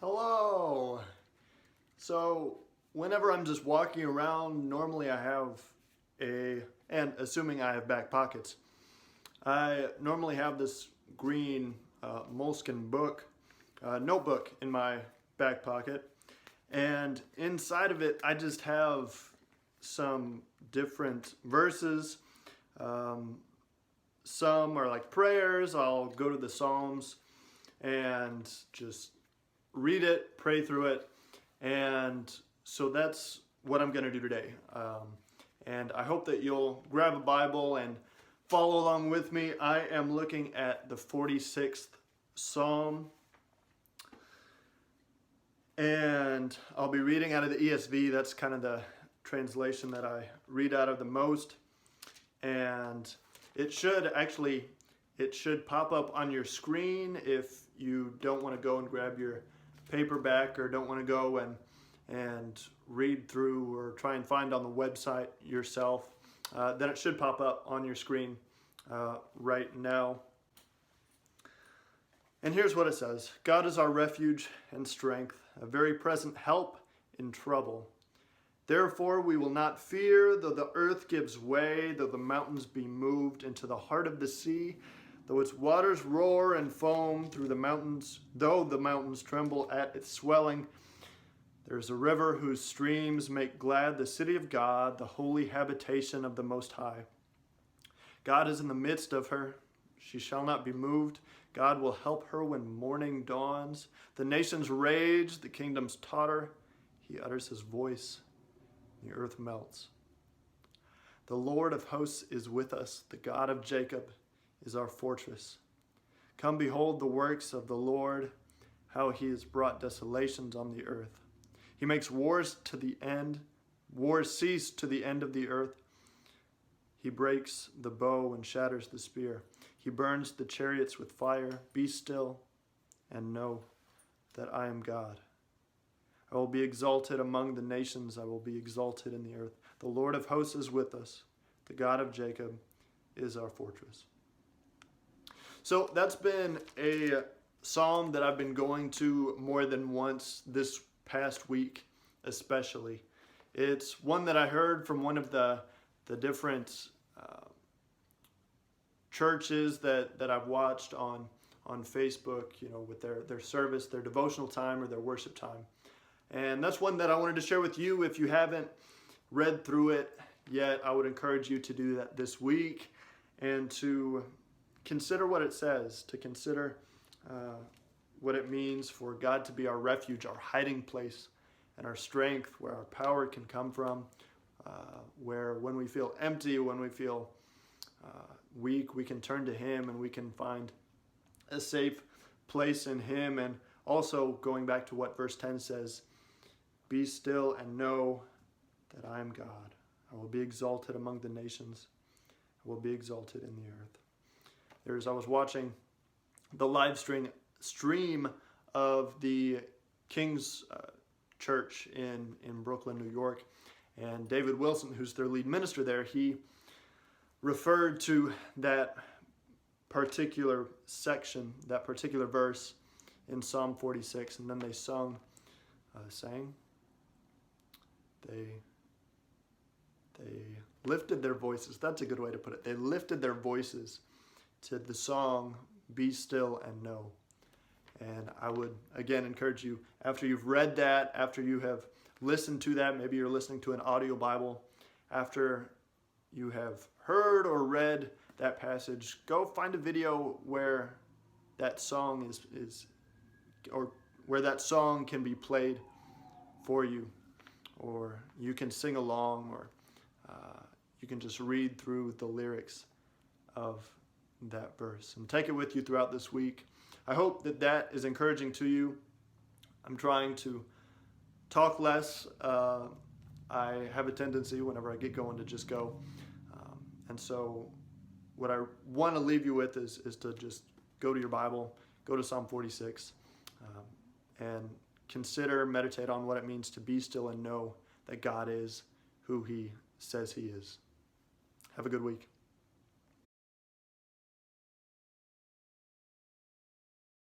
Hello! So, whenever I'm just walking around, normally I have and assuming I have back pockets, I normally have this green moleskin notebook in my back pocket. And inside of it, I just have some different verses. Some are like prayers. I'll go to the Psalms and just read it, pray through it, and so that's what I'm going to do today. And I hope that you'll grab a Bible and follow along with me. I am looking at the 46th Psalm, and I'll be reading out of the ESV. That's kind of the translation that I read out of the most, and it should pop up on your screen if you don't want to go and grab your paperback or don't want to go and read through or try and find on the website yourself. Then it should pop up on your screen right now. And here's what it says. God is our refuge and strength, a very present help in trouble. Therefore we will not fear, though the earth gives way, though the mountains be moved into the heart of the sea, though its waters roar and foam through the mountains, though the mountains tremble at its swelling. There is a river whose streams make glad the city of God, the holy habitation of the Most High. God is in the midst of her. She shall not be moved. God will help her when morning dawns. The nations rage, the kingdoms totter. He utters his voice. The earth melts. The Lord of hosts is with us. The God of Jacob is our fortress. Come behold the works of the Lord, how he has brought desolations on the earth. He makes wars cease to the end of the earth. He breaks the bow and shatters the spear. He burns the chariots with fire. Be still and know that I am God. I will be exalted among the nations. I will be exalted in the earth. The Lord of hosts is with us. The God of Jacob is our fortress. So that's been a psalm that I've been going to more than once this past week, especially. It's one that I heard from one of the different churches that I've watched on Facebook, with their service, their devotional time or their worship time. And that's one that I wanted to share with you. If you haven't read through it yet, I would encourage you to do that this week and to consider what it says, to consider what it means for God to be our refuge, our hiding place, and our strength, where our power can come from, where when we feel empty, when we feel weak, we can turn to Him and we can find a safe place in Him. And also, going back to what verse 10 says, be still and know that I am God. I will be exalted among the nations. I will be exalted in the earth. I was watching the live stream of the King's Church in Brooklyn, New York. And David Wilson, who's their lead minister there, he referred to that particular section, that particular verse in Psalm 46. And then they They lifted their voices. That's a good way to put it. They lifted their voices to the song, Be Still and Know. And I would, again, encourage you, after you've read that, after you have listened to that, maybe you're listening to an audio Bible, after you have heard or read that passage, go find a video where that song or where that song can be played for you, or you can sing along, or you can just read through the lyrics of that verse and take it with you throughout this week. I hope that is encouraging to you. I'm trying to talk less. I have a tendency whenever I get going to just go. And so what I want to leave you with is to just go to your Bible, go to Psalm 46, and meditate on what it means to be still and know that God is who He says He is. Have a good week.